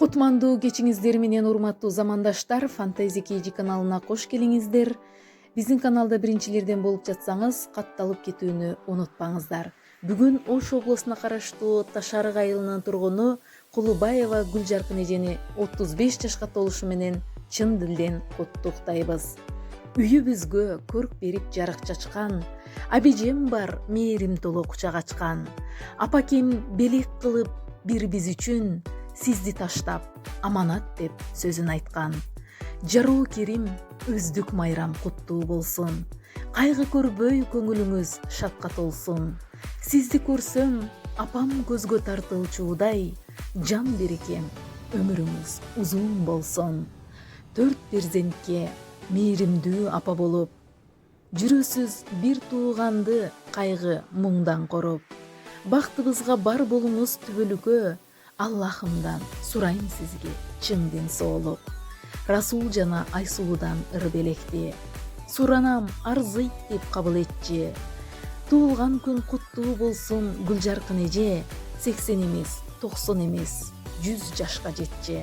Кутмандуу кечиңиздер менен урматтуу замандаштар, Фантези KG каналына кош келиңиздер. Биздин каналда биринчилерден болуп жатсаңыз, катталып кетүүнү унутпаңыздар. Бүгүн Ош облусуна караштуу Таш-Арык айылынын тургуну Кулубаева Гүлжаркын эжени 35 жашка толушу менен чын дилден куттуктайбыз. Үйүбүзгө көрк берип жарык чачкан, абижем бар мээрим толо кучак ачкан. Апакем белек кылып бир биз үчүн сизди таштап аманат деп сөзүн айткан. Жаруу керим өздүк майрам куттуу болсун. Кайгы көрбөй көңүлүңүз шатка толсун. Сизди көрсөм апам көзгө тартылчуудай, жан берекем өмүрүңүз узун болсун. 4 перзентке мээримдүү апа болуп, жүрөсүз бир тууганды кайгы муңдан коруп. Бактыбызга бар болуңуз түбөлүккө, Аллахымдан сурайм сизге чың ден соолук. Расул жана Айсулудан ыр белекти, суранам арзыйт деп кабыл этчи. Туулган күн куттуу болсун Гүлжаркын эже, 80 эмес, 90 эмес, 100 жашка жетчи.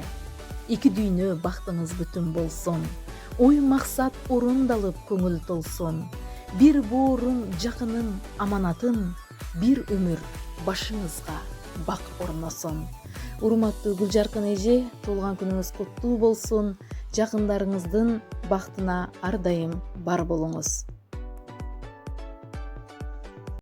Эки дүйнө бактыңыз бүтүн болсун. Ой максат орундалып көңүл толсун. Бир боорум жакынын аманатын, бир өмүр башыңызга бак орносун. Урматтуу Гүлжаркын эже, туулган күнүңүз куттуу болсун. Жакындарыңыздын бактына ар дайым бар болуңуз.